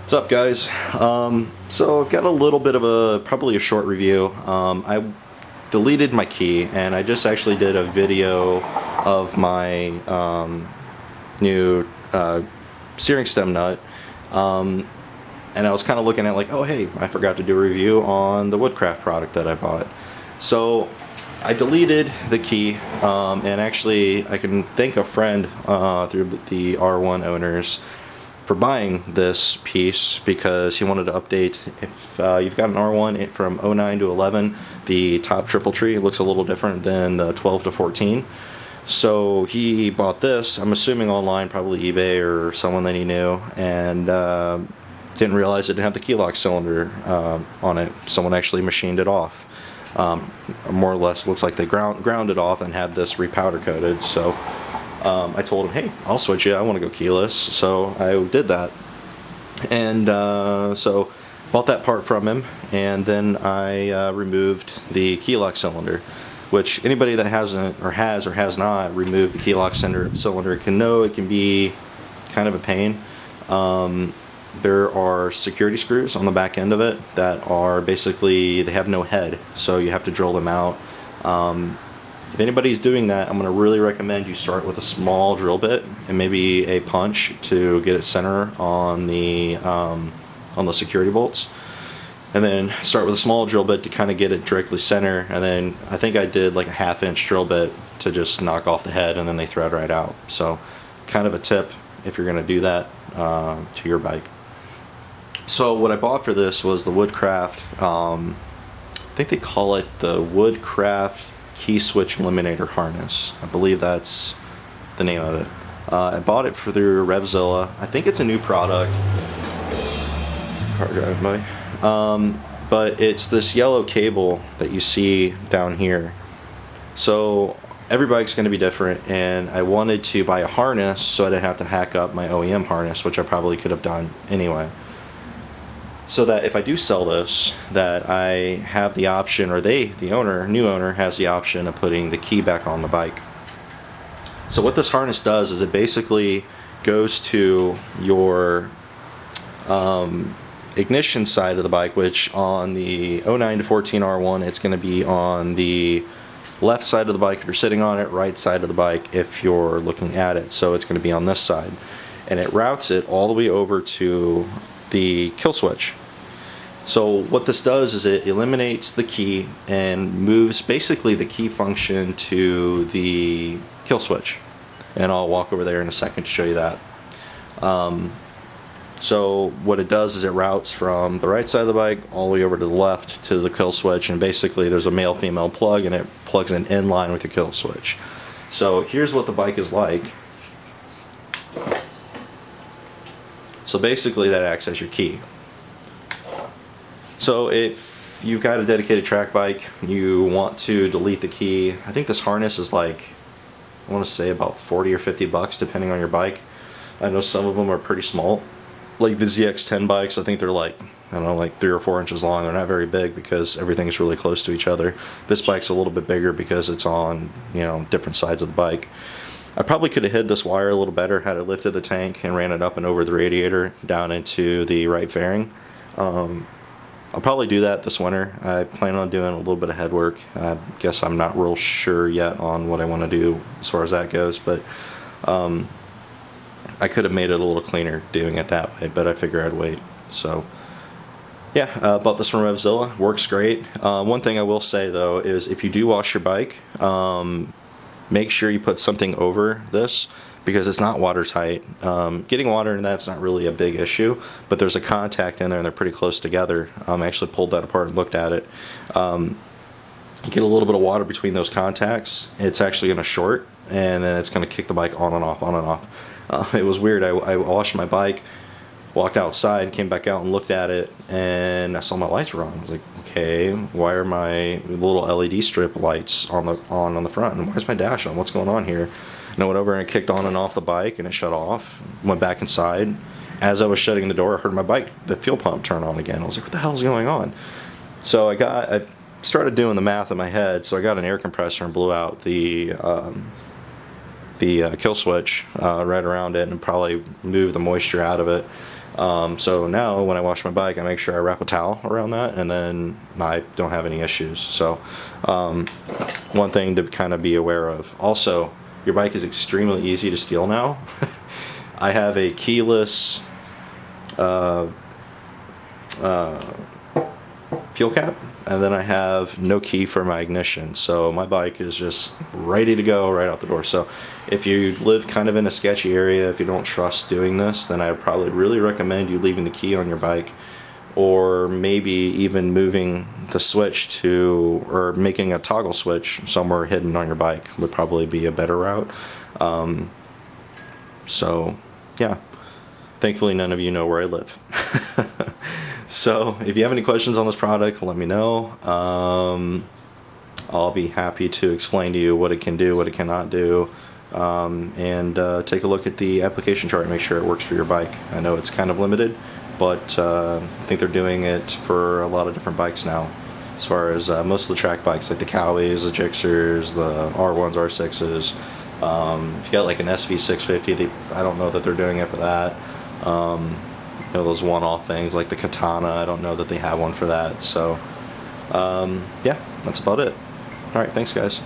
What's up, guys? So I've got a little bit of probably a short review. I deleted my key, and I just actually did a video of my new steering stem nut. And I was kind of looking at like, oh hey, I forgot to do a review on the Woodcraft product that I bought. So I deleted the key, and actually I can thank a friend through the R1 owners for buying this piece, because he wanted to update. If you've got an R1 from 09 to 11, the top triple tree looks a little different than the 12 to 14. So he bought this, I'm assuming online, probably eBay or someone that he knew, and didn't realize it didn't have the key lock cylinder on it. Someone actually machined it off. More or less looks like they ground it off and had this repowder coated. So I told him, hey, I'll switch it, I want to go keyless. So I did that, and so bought that part from him, and then I removed the key lock cylinder, which anybody that hasn't or has not removed the key lock cylinder can know it can be kind of a pain. There are security screws on the back end of it that are basically, they have no head, so you have to drill them out. If anybody's doing that, I'm going to really recommend you start with a small drill bit and maybe a punch to get it center on the security bolts, and then start with a small drill bit to kind of get it directly center, and then I think I did like a 1/2 inch drill bit to just knock off the head, and then they thread right out. So kind of a tip if you're going to do that to your bike. So what I bought for this was the Woodcraft, I think they call it the Woodcraft key switch Eliminator harness. I believe that's the name of it. I bought it through Revzilla. I think it's a new product. Car driving by. But it's this yellow cable that you see down here. So every bike's going to be different, and I wanted to buy a harness so I didn't have to hack up my OEM harness, which I probably could have done anyway. So that if I do sell this, that I have the option, or the new owner has the option of putting the key back on the bike. So what this harness does is it basically goes to your ignition side of the bike, which on the 09 to 14 R1, it's going to be on the left side of the bike if you're sitting on it, right side of the bike if you're looking at it. So it's going to be on this side, and it routes it all the way over to the kill switch. So what this does is it eliminates the key and moves basically the key function to the kill switch, and I'll walk over there in a second to show you that. So what it does is it routes from the right side of the bike all the way over to the left to the kill switch, and basically there's a male-female plug, and it plugs in line with your kill switch. So here's what the bike is like. So basically that acts as your key. So if you've got a dedicated track bike, you want to delete the key, I think this harness is like, I want to say about 40 or 50 bucks depending on your bike. I know some of them are pretty small. Like the ZX10 bikes, I think they're like, I don't know, like 3 or 4 inches long. They're not very big because everything's really close to each other. This bike's a little bit bigger because it's on, you know, different sides of the bike. I probably could have hid this wire a little better had I lifted the tank and ran it up and over the radiator down into the right fairing. I'll probably do that this winter. I plan on doing a little bit of head work. I guess I'm not real sure yet on what I want to do as far as that goes, but I could have made it a little cleaner doing it that way, but I figure I'd wait. So yeah, bought this from Revzilla. Works great. One thing I will say though is if you do wash your bike, make sure you put something over this, because it's not watertight. Getting water in that's not really a big issue, but there's a contact in there and they're pretty close together. I actually pulled that apart and looked at it. You get a little bit of water between those contacts, it's actually going to short, and then it's going to kick the bike on and off, on and off. It was weird. I washed my bike, walked outside, came back out and looked at it, and I saw my lights were on. I was like, okay, why are my little LED strip lights on the front, and why is my dash on? What's going on here? And I went over and kicked on and off the bike, and it shut off. Went back inside. As I was shutting the door, I heard my bike, the fuel pump, turn on again. I was like, what the hell is going on? So I started doing the math in my head. So I got an air compressor and blew out the kill switch right around it, and probably moved the moisture out of it. So now when I wash my bike, I make sure I wrap a towel around that, and then I don't have any issues. So one thing to kind of be aware of. Also, your bike is extremely easy to steal now. I have a keyless fuel cap, and then I have no key for my ignition, so my bike is just ready to go right out the door. So if you live kind of in a sketchy area, if you don't trust doing this, then I would probably really recommend you leaving the key on your bike, or maybe even moving the switch to, or making a toggle switch somewhere hidden on your bike would probably be a better route. So yeah, thankfully none of you know where I live. So if you have any questions on this product, let me know. I'll be happy to explain to you what it can do, what it cannot do, and take a look at the application chart and make sure it works for your bike. I know it's kind of limited, but I think they're doing it for a lot of different bikes now. As far as most of the track bikes, like the Cowies, the Gixxers, the R1s, R6s. If you got like an SV650, I don't know that they're doing it for that. You know, those one-off things like the Katana, I don't know that they have one for that. So yeah, that's about it. Alright, thanks guys.